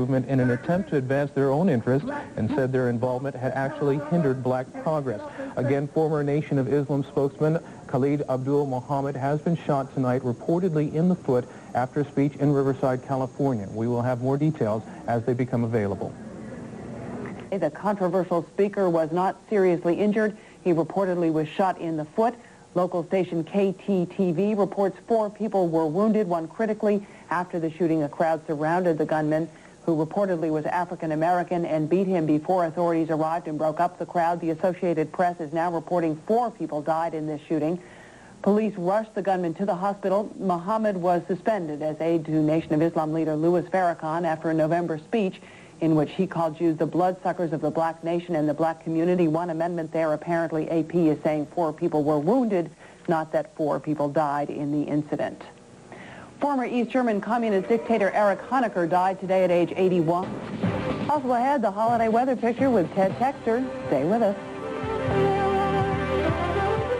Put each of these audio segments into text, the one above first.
movement in an attempt to advance their own interests and said their involvement had actually hindered black progress. Again, former Nation of Islam spokesman Khallid Abdul Muhammad has been shot tonight, reportedly in the foot, after a speech in Riverside, California. We will have more details as they become available. The controversial speaker was not seriously injured. He reportedly was shot in the foot. Local station KTTV reports 4 people were wounded, 1 critically. After the shooting, a crowd surrounded the gunman, who reportedly was African-American, and beat him before authorities arrived and broke up the crowd. The Associated Press is now reporting 4 people died in this shooting. Police rushed the gunman to the hospital. Muhammad was suspended as aide to Nation of Islam leader Louis Farrakhan after a November speech in which he called Jews the bloodsuckers of the black nation and the black community. One amendment there, apparently AP is saying 4 people were wounded, not that 4 people died in the incident. Former East German communist dictator Erich Honecker died today at age 81. Also ahead, the holiday weather picture with Ted Texter. Stay with us.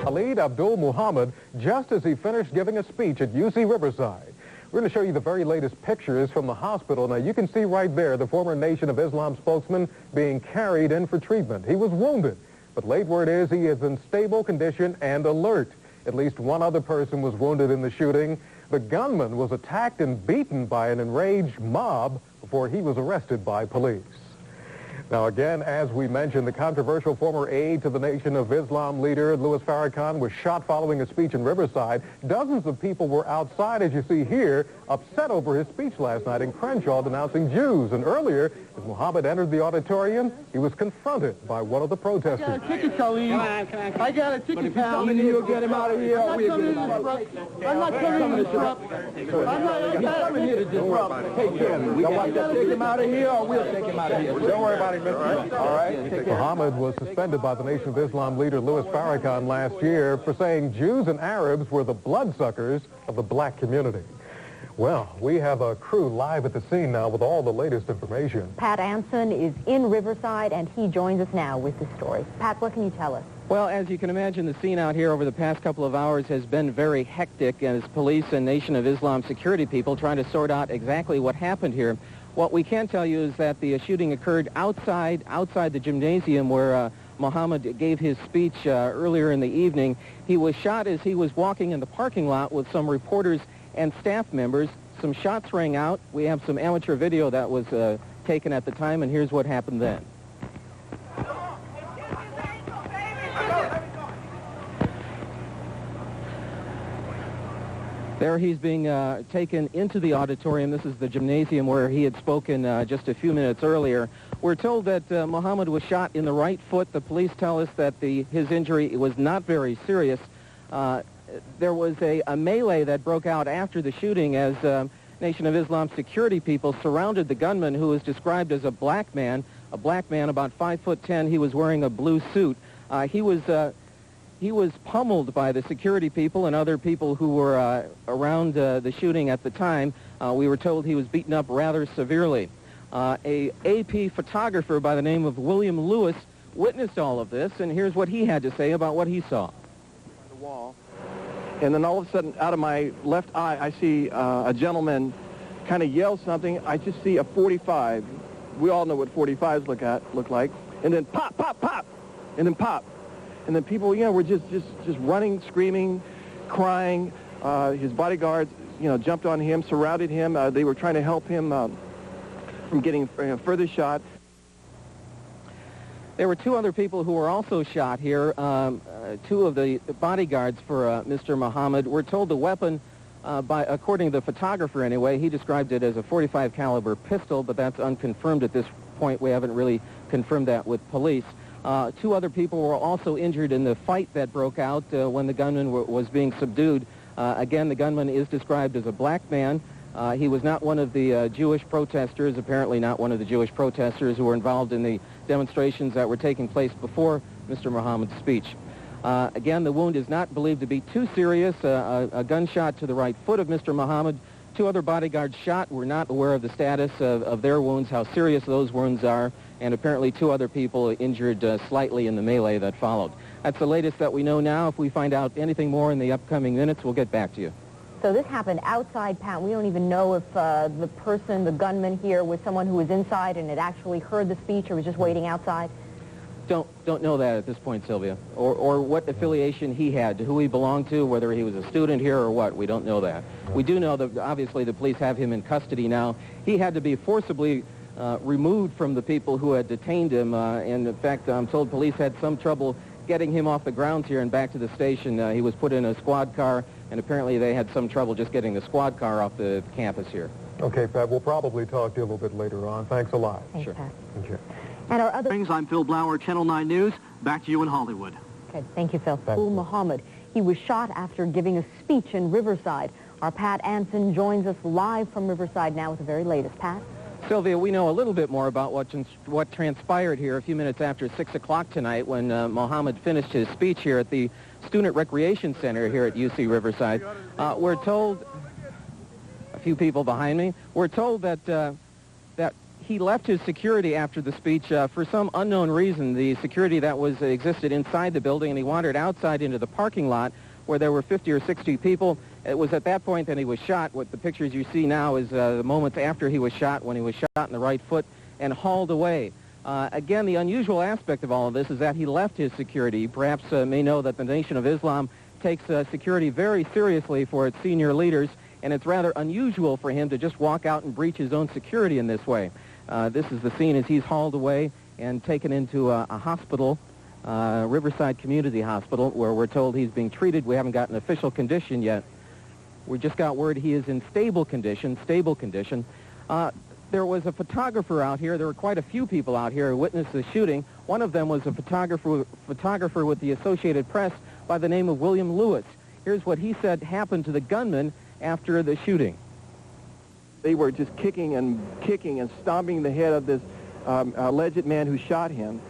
Khallid Abdul Muhammad, just as he finished giving a speech at UC Riverside. We're going to show you the very latest pictures from the hospital. Now, you can see right there the former Nation of Islam spokesman being carried in for treatment. He was wounded, but late word is he is in stable condition and alert. At least 1 other person was wounded in the shooting. The gunman was attacked and beaten by an enraged mob before he was arrested by police. Now, again, as we mentioned, the controversial former aide to the Nation of Islam leader, Louis Farrakhan, was shot following a speech in Riverside. Dozens of people were outside, as you see here, upset over his speech last night in Crenshaw denouncing Jews. And earlier, as Muhammad entered the auditorium, he was confronted by one of the protesters. I got a ticket, Khallid. I got a ticket, pal. You'll get him out of here. I'm not coming to disrupt. I'm not coming here to disrupt. Take care of him. We got to take him out of here, or we'll take him out of here. Don't worry about it, Mr. All right? Muhammad was suspended by the Nation of Islam leader Louis Farrakhan last year for saying Jews and Arabs were the bloodsuckers of the black community. Well, we have a crew live at the scene now with all the latest information. Pat Anson is in Riverside, and he joins us now with the story. Pat, what can you tell us? Well, as you can imagine, the scene out here over the past couple of hours has been very hectic as police and Nation of Islam security people trying to sort out exactly what happened here. What we can tell you is that the shooting occurred outside the gymnasium where Muhammad gave his speech earlier in the evening. He was shot as he was walking in the parking lot with some reporters and staff members. Some shots rang out. We have some amateur video that was taken at the time, and here's what happened then. There he's being taken into the auditorium. This is the gymnasium where he had spoken just a few minutes earlier. We're told that Muhammad was shot in the right foot. The police tell us that his injury was not very serious. There was a melee that broke out after the shooting as Nation of Islam security people surrounded the gunman, who was described as a black man about 5'10". He was wearing a blue suit. He was pummeled by the security people and other people who were around the shooting at the time. We were told he was beaten up rather severely. A AP photographer by the name of William Lewis witnessed all of this, and here's what he had to say about what he saw. The wall, and then all of a sudden, out of my left eye, I see a gentleman kind of yell something. I just see a 45. We all know what 45s look like. And then pop, pop, pop, and then pop. And then people, were just running, screaming, crying. His bodyguards, jumped on him, surrounded him. They were trying to help him from getting further shot. There were 2 other people who were also shot here. 2 of the bodyguards for Mr. Muhammad. We're told the weapon, according to the photographer anyway, he described it as a .45 caliber pistol, but that's unconfirmed at this point. We haven't really confirmed that with police. 2 other people were also injured in the fight that broke out when the gunman was being subdued. Again, the gunman is described as a black man. He was not one of the Jewish protesters, apparently not one of the Jewish protesters who were involved in the demonstrations that were taking place before Mr. Muhammad's speech. Again, the wound is not believed to be too serious. A gunshot to the right foot of Mr. Muhammad. 2 other bodyguards shot. We're not aware of the status of their wounds, how serious those wounds are, and apparently 2 other people injured slightly in the melee that followed. That's the latest that we know now. If we find out anything more in the upcoming minutes, we'll get back to you. So this happened outside, Pat. We don't even know if the person, the gunman here, was someone who was inside and had actually heard the speech or was just waiting outside. Don't know that at this point, Sylvia, or what affiliation he had, to who he belonged to, whether he was a student here or what. We don't know that. We do know that obviously the police have him in custody now. He had to be forcibly removed from the people who had detained him, and in fact, I'm told police had some trouble getting him off the grounds here and back to the station. He was put in a squad car, and apparently they had some trouble just getting the squad car off the campus here. Okay, Pat, we'll probably talk to you a little bit later on. Thanks a lot. Thanks, Sure. Pat. Thank you. And our other... I'm Phil Blauer, Channel 9 News. Back to you in Hollywood. Okay, thank you, Phil. Thanks. Muhammad. He was shot after giving a speech in Riverside. Our Pat Anson joins us live from Riverside now with the very latest. Pat? Sylvia, we know a little bit more about what transpired here a few minutes after 6 o'clock tonight when Muhammad finished his speech here at the Student Recreation Center here at UC Riverside. We're told, a few people behind me, we're told that that he left his security after the speech for some unknown reason. The security that existed inside the building, and he wandered outside into the parking lot where there were 50 or 60 people. It was at that point that he was shot. What the pictures you see now is the moments after he was shot, when he was shot in the right foot and hauled away. Again, the unusual aspect of all of this is that he left his security. You perhaps may know that the Nation of Islam takes security very seriously for its senior leaders, and it's rather unusual for him to just walk out and breach his own security in this way. This is the scene as he's hauled away and taken into a hospital, Riverside Community Hospital, where we're told he's being treated. We haven't got an official condition yet. We just got word he is in stable condition. There was a photographer out here. There were quite a few people out here who witnessed the shooting. One of them was a photographer with the Associated Press by the name of William Lewis. Here's what he said happened to the gunman after the shooting. They were just kicking and stomping the head of this alleged man who shot him.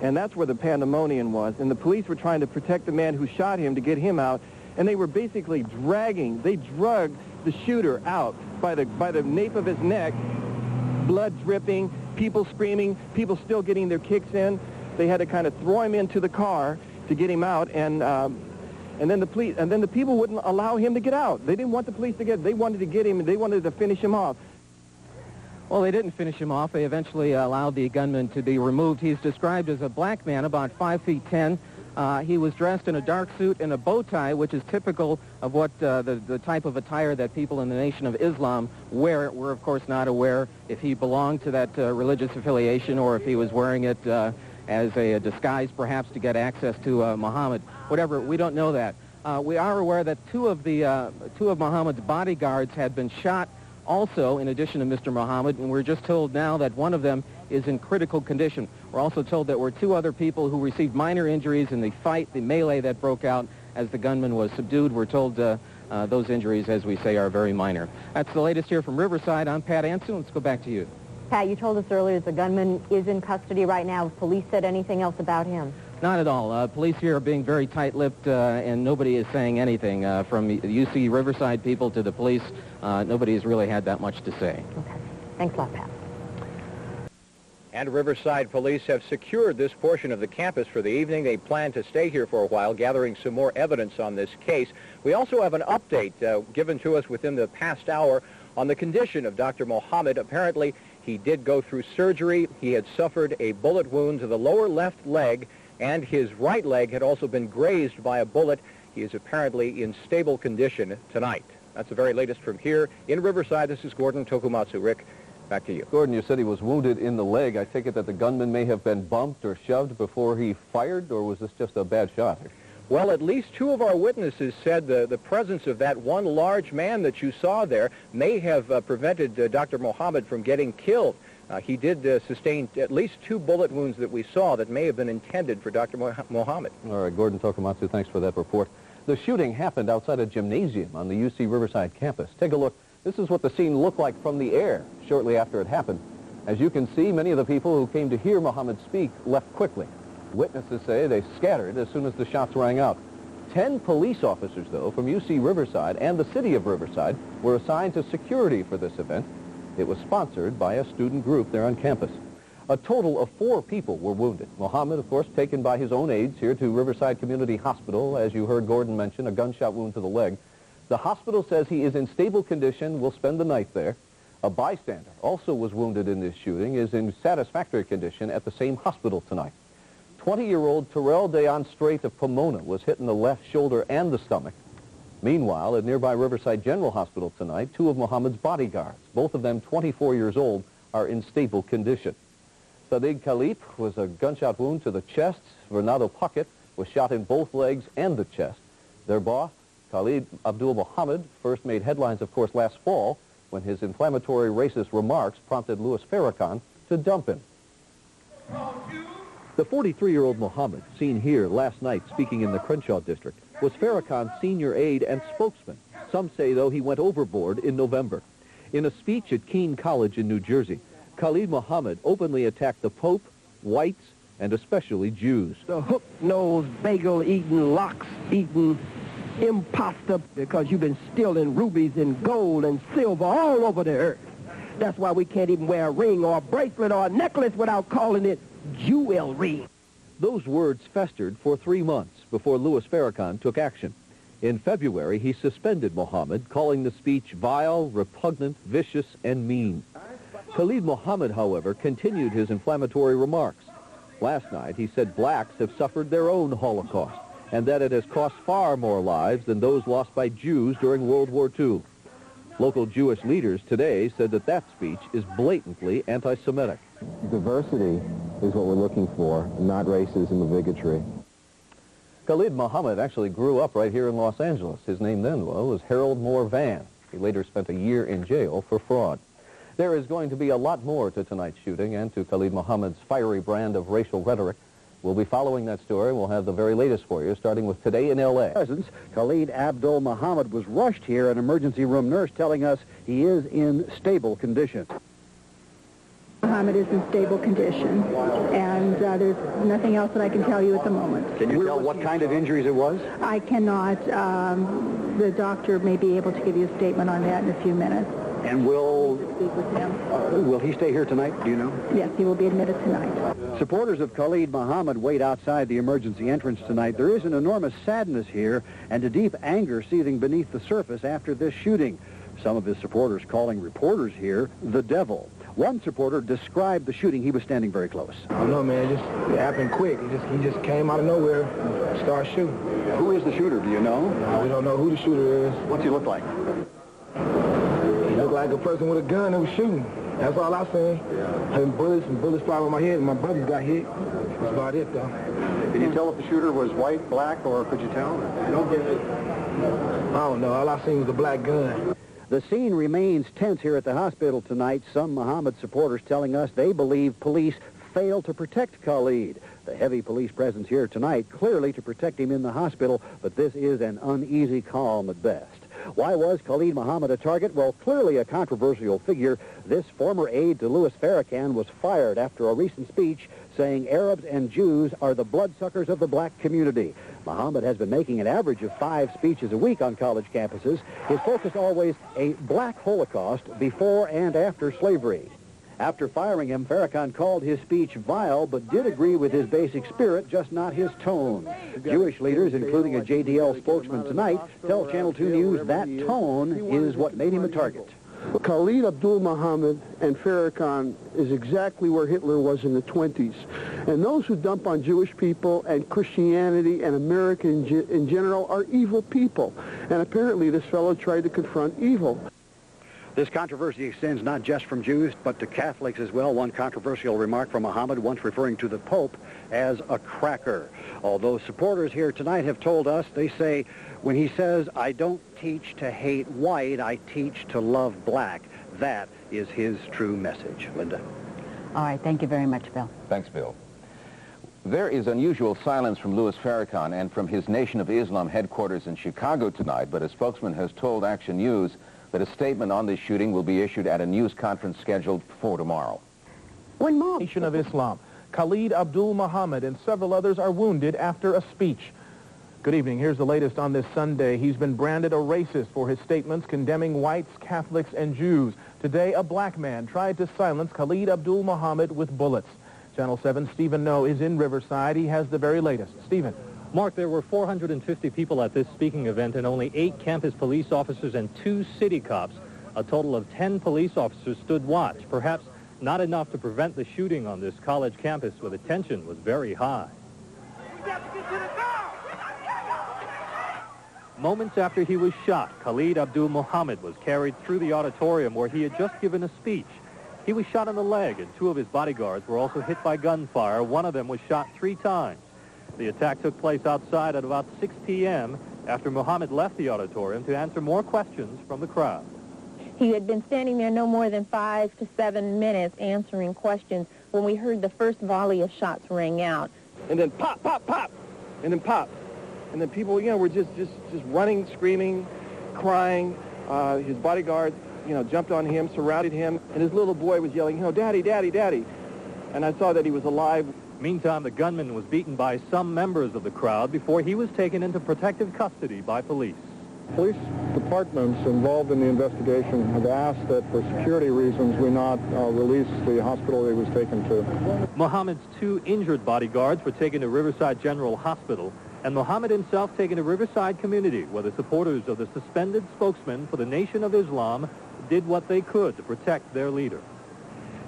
And that's where the pandemonium was. And the police were trying to protect the man who shot him to get him out. And they were basically they drugged the shooter out by the nape of his neck, blood dripping, people screaming, people still getting their kicks in. They had to kind of throw him into the car to get him out, and then the people wouldn't allow him to get out. They didn't want the police to they wanted to get him, and they wanted to finish him off. Well, they didn't finish him off. They eventually allowed the gunman to be removed. He's described as a black man, about 5 feet 10. He was dressed in a dark suit and a bow tie, which is typical of what the type of attire that people in the Nation of Islam wear. We're, of course, not aware if he belonged to that religious affiliation or if he was wearing it as a disguise, perhaps, to get access to Muhammad. Whatever, we don't know that. We are aware that two of Muhammad's bodyguards had been shot also, in addition to Mr. Muhammad, and we're just told now that one of them is in critical condition. We're also told there were 2 other people who received minor injuries in the fight, the melee that broke out as the gunman was subdued. We're told those injuries, as we say, are very minor. That's the latest here from Riverside. I'm Pat Anson. Let's go back to you. Pat, you told us earlier that the gunman is in custody right now. Have police said anything else about him? Not at all. Police here are being very tight-lipped, and nobody is saying anything. From the UC Riverside people to the police, nobody has really had that much to say. Okay. Thanks a lot, Pat. And Riverside police have secured this portion of the campus for the evening. They plan to stay here for a while, gathering some more evidence on this case. We also have an update given to us within the past hour on the condition of Dr. Muhammad. Apparently, he did go through surgery. He had suffered a bullet wound to the lower left leg, and his right leg had also been grazed by a bullet. He is apparently in stable condition tonight. That's the very latest from here in Riverside. This is Gordon Tokumatsu. Rick, back to you. Gordon, you said he was wounded in the leg. I take it that the gunman may have been bumped or shoved before he fired, or was this just a bad shot? Well, at least 2 of our witnesses said the presence of that one large man that you saw there may have prevented Dr. Muhammad from getting killed. He did sustain at least 2 bullet wounds that we saw that may have been intended for Dr. Muhammad. All right, Gordon Tokumatsu, thanks for that report. The shooting happened outside a gymnasium on the UC Riverside campus. Take a look. This is what the scene looked like from the air shortly after it happened. As you can see, many of the people who came to hear Muhammad speak left quickly. Witnesses say they scattered as soon as the shots rang out. 10 police officers, though, from UC Riverside and the city of Riverside were assigned to security for this event. It was sponsored by a student group there on campus. A total of 4 people were wounded. Muhammad, of course, taken by his own aides here to Riverside Community Hospital. As you heard Gordon mention, a gunshot wound to the leg. The hospital says he is in stable condition, will spend the night there. A bystander, also was wounded in this shooting, is in satisfactory condition at the same hospital tonight. 20-year-old Terrell Deon Strait of Pomona was hit in the left shoulder and the stomach. Meanwhile, at nearby Riverside General Hospital tonight, 2 of Muhammad's bodyguards, both of them 24 years old, are in stable condition. Sadiq Khallid was a gunshot wound to the chest. Renato Puckett was shot in both legs and the chest. Their boss, Khallid Abdul Muhammad, first made headlines, of course, last fall when his inflammatory racist remarks prompted Louis Farrakhan to dump him. The 43-year-old Muhammad, seen here last night speaking in the Crenshaw district, was Farrakhan's senior aide and spokesman. Some say, though, he went overboard in November. In a speech at Keene College in New Jersey, Khalid Muhammad openly attacked the Pope, whites, and especially Jews. The hook-nosed, bagel-eating, lox-eating imposter, because you've been stealing rubies and gold and silver all over the earth. That's why we can't even wear a ring or a bracelet or a necklace without calling it jewelry. Those words festered for 3 months before Louis Farrakhan took action. In February, he suspended Muhammad, calling the speech vile, repugnant, vicious, and mean. Khalid Muhammad, however, continued his inflammatory remarks. Last night, he said blacks have suffered their own Holocaust, and that it has cost far more lives than those lost by Jews during World War II. Local Jewish leaders today said that that speech is blatantly anti-Semitic. Diversity is what we're looking for, not racism or bigotry. Khalid Muhammad actually grew up right here in Los Angeles. His name then was Harold Moore Van. He later spent a year in jail for fraud. There is going to be a lot more to tonight's shooting and to Khalid Muhammad's fiery brand of racial rhetoric. We'll be following that story. We'll have the very latest for you, starting with Today in L.A. Khalid Abdul Muhammad was rushed here, an emergency room nurse telling us he is in stable condition. Muhammad is in stable condition, and there's nothing else that I can tell you at the moment. Can you tell what kind of injuries it was? I cannot. The doctor may be able to give you a statement on that in a few minutes. And will Speak with him. will he stay here tonight? Do you know? Yes, he will be admitted tonight. Supporters of Khalid Muhammad wait outside the emergency entrance tonight. There is an enormous sadness here and a deep anger seething beneath the surface after this shooting. Some of his supporters calling reporters here the devil. One supporter described the shooting. He was standing very close. I don't know, man. It happened quick. He just came out of nowhere and started shooting. Who is the shooter? Do you know? No, we don't know who the shooter is. What's he look like? He looked like a person with a gun who was shooting. That's all I seen. And bullets fly over my head, and my brothers got hit. That's about it, though. Can you tell if the shooter was white, black, or could you tell? I don't know. All I seen was a black gun. The scene remains tense here at the hospital tonight. Some Muhammad supporters telling us they believe police failed to protect Khalid. The heavy police presence here tonight clearly to protect him in the hospital, but this is an uneasy calm at best. Why was Khalid Muhammad a target? Well, clearly a controversial figure. This former aide to Louis Farrakhan was fired after a recent speech saying Arabs and Jews are the bloodsuckers of the black community. Muhammad has been making an average of 5 speeches a week on college campuses. His focus always a black Holocaust before and after slavery. After firing him, Farrakhan called his speech vile, but did agree with his basic spirit, just not his tone. Jewish leaders, including a JDL spokesman tonight, tell Channel 2 News that tone is what made him a target. Khalid Abdul Muhammad and Farrakhan is exactly where Hitler was in the 20s. And those who dump on Jewish people and Christianity and America in general are evil people. And apparently this fellow tried to confront evil. This controversy extends not just from Jews, but to Catholics as well. One controversial remark from Muhammad, once referring to the Pope as a cracker. Although supporters here tonight have told us, they say, when he says, I don't teach to hate white, I teach to love black, that is his true message. Linda. All right, thank you very much, Bill. Thanks, Bill. There is unusual silence from Louis Farrakhan and from his Nation of Islam headquarters in Chicago tonight, but a spokesman has told Action News that a statement on this shooting will be issued at a news conference scheduled for tomorrow. Nation of Islam. Khalid Abdul Muhammad and several others are wounded after a speech. Good evening. Here's the latest on this Sunday. He's been branded a racist for his statements condemning whites, Catholics, and Jews. Today, a black man tried to silence Khalid Abdul Muhammad with bullets. Channel 7's Stephen No is in Riverside. He has the very latest. Stephen. Mark, there were 450 people at this speaking event and only 8 campus police officers and 2 city cops. A total of 10 police officers stood watch, perhaps not enough to prevent the shooting on this college campus where the tension was very high. Moments after he was shot, Khallid Abdul Muhammad was carried through the auditorium where he had just given a speech. He was shot in the leg, and 2 of his bodyguards were also hit by gunfire. One of them was shot 3 times. The attack took place outside at about 6 p.m. after Muhammad left the auditorium to answer more questions from the crowd. He had been standing there no more than 5 to 7 minutes answering questions when we heard the first volley of shots ring out. And then pop, pop, pop, and then pop. And then people, were just running, screaming, crying. His bodyguards, jumped on him, surrounded him, and his little boy was yelling, Daddy, Daddy, Daddy. And I saw that he was alive. Meantime, the gunman was beaten by some members of the crowd before he was taken into protective custody by police. Police departments involved in the investigation have asked that for security reasons we not release the hospital he was taken to. Muhammad's 2 injured bodyguards were taken to Riverside General Hospital, and Muhammad himself taken to Riverside Community, where the supporters of the suspended spokesman for the Nation of Islam did what they could to protect their leader.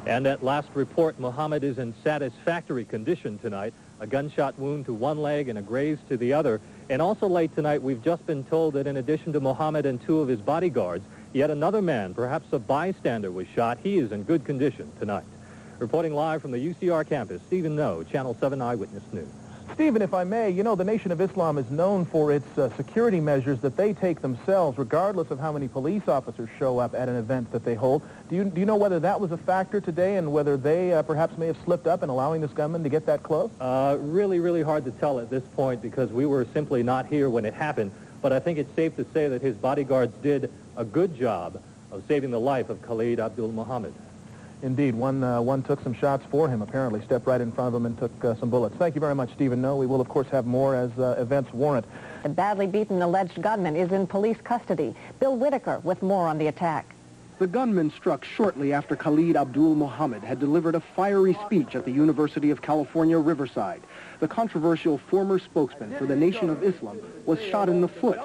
And at last report, Muhammad is in satisfactory condition tonight. A gunshot wound to one leg and a graze to the other. And also late tonight, we've just been told that in addition to Muhammad and 2 of his bodyguards, yet another man, perhaps a bystander, was shot. He is in good condition tonight. Reporting live from the UCR campus, Stephen No, Channel 7 Eyewitness News. Stephen, if I may, the Nation of Islam is known for its security measures that they take themselves, regardless of how many police officers show up at an event that they hold. Do you know whether that was a factor today and whether they perhaps may have slipped up in allowing this gunman to get that close? Really, really hard to tell at this point because we were simply not here when it happened. But I think it's safe to say that his bodyguards did a good job of saving the life of Khallid Abdul Muhammad. Indeed, one took some shots for him, apparently, stepped right in front of him and took some bullets. Thank you very much, Stephen. No, we will, of course, have more as events warrant. The badly beaten alleged gunman is in police custody. Bill Whitaker with more on the attack. The gunman struck shortly after Khallid Abdul Muhammad had delivered a fiery speech at the University of California, Riverside. The controversial former spokesman for the Nation of Islam was shot in the foot.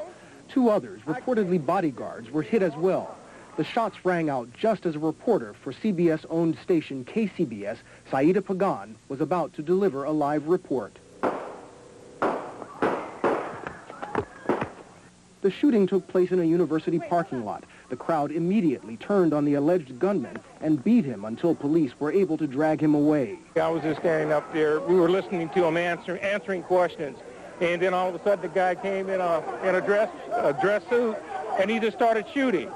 2 others, reportedly bodyguards, were hit as well. The shots rang out just as a reporter for CBS-owned station KCBS, Saida Pagan, was about to deliver a live report. The shooting took place in a university parking lot. The crowd immediately turned on the alleged gunman and beat him until police were able to drag him away. I was just standing up there. We were listening to him answering questions. And then all of a sudden the guy came in a dress suit, and he just started shooting.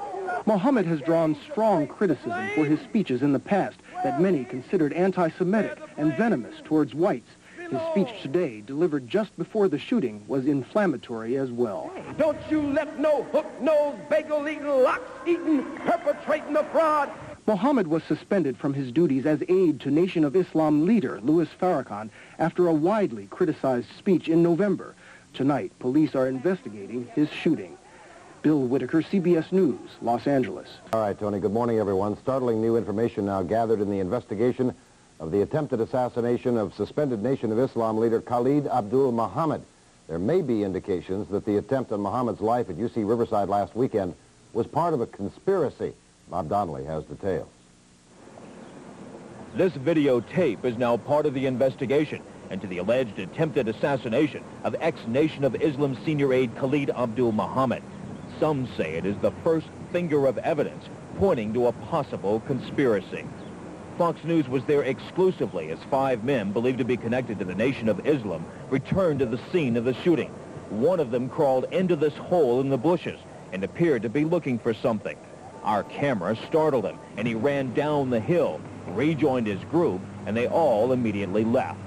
Muhammad has drawn strong criticism for his speeches in the past that many considered anti-Semitic and venomous towards whites. His speech today, delivered just before the shooting, was inflammatory as well. Don't you let no hook-nosed, bagel-eating, lox-eating, perpetrating a fraud. Muhammad was suspended from his duties as aide to Nation of Islam leader Louis Farrakhan after a widely criticized speech in November. Tonight, police are investigating his shooting. Bill Whitaker, CBS News, Los Angeles. All right, Tony, good morning, everyone. Startling new information now gathered in the investigation of the attempted assassination of suspended Nation of Islam leader Khallid Abdul Muhammad. There may be indications that the attempt on Muhammad's life at UC Riverside last weekend was part of a conspiracy. Bob Donnelly has details. This videotape is now part of the investigation into the alleged attempted assassination of ex-Nation of Islam senior aide Khallid Abdul Muhammad. Some say it is the first finger of evidence pointing to a possible conspiracy. Fox News was there exclusively as 5 men believed to be connected to the Nation of Islam returned to the scene of the shooting. One of them crawled into this hole in the bushes and appeared to be looking for something. Our camera startled him, and he ran down the hill, rejoined his group, and they all immediately left.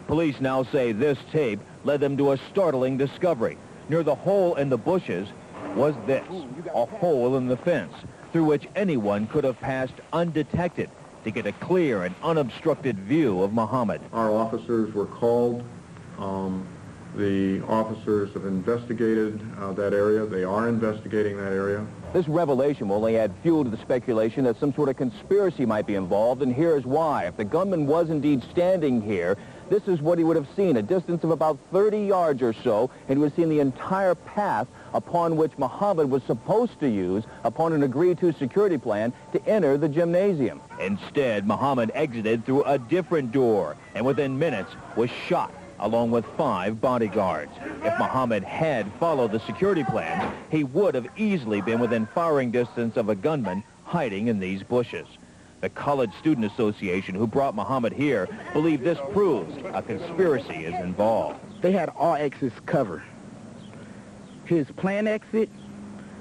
Police now say this tape led them to a startling discovery. Near the hole in the bushes was this, a hole in the fence through which anyone could have passed undetected to get a clear and unobstructed view of Muhammad. Our officers were called. The officers have investigated that area. They are investigating that area. This revelation will only add fuel to the speculation that some sort of conspiracy might be involved, and here's why. If the gunman was indeed standing here, this is what he would have seen, a distance of about 30 yards or so, and he would have seen the entire path upon which Muhammad was supposed to use upon an agreed-to security plan to enter the gymnasium. Instead, Muhammad exited through a different door and within minutes was shot along with 5 bodyguards. If Muhammad had followed the security plans, he would have easily been within firing distance of a gunman hiding in these bushes. The Khallid Student Association, who brought Muhammad here, believe this proves a conspiracy is involved. They had all exits covered. His planned exit,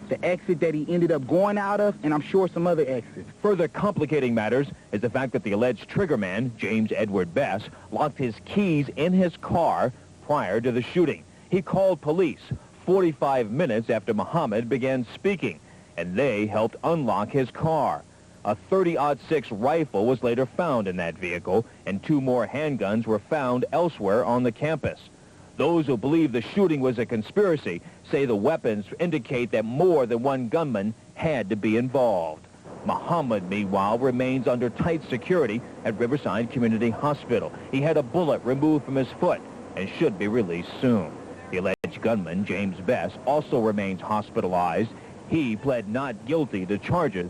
the exit that he ended up going out of, and I'm sure some other exits. Further complicating matters is the fact that the alleged triggerman, James Edward Bess, locked his keys in his car prior to the shooting. He called police 45 minutes after Muhammad began speaking, and they helped unlock his car. A .30-06 rifle was later found in that vehicle, and 2 more handguns were found elsewhere on the campus. Those who believe the shooting was a conspiracy say the weapons indicate that more than one gunman had to be involved. Muhammad, meanwhile, remains under tight security at Riverside Community Hospital. He had a bullet removed from his foot and should be released soon. The alleged gunman, James Bess, also remains hospitalized. He pled not guilty to charges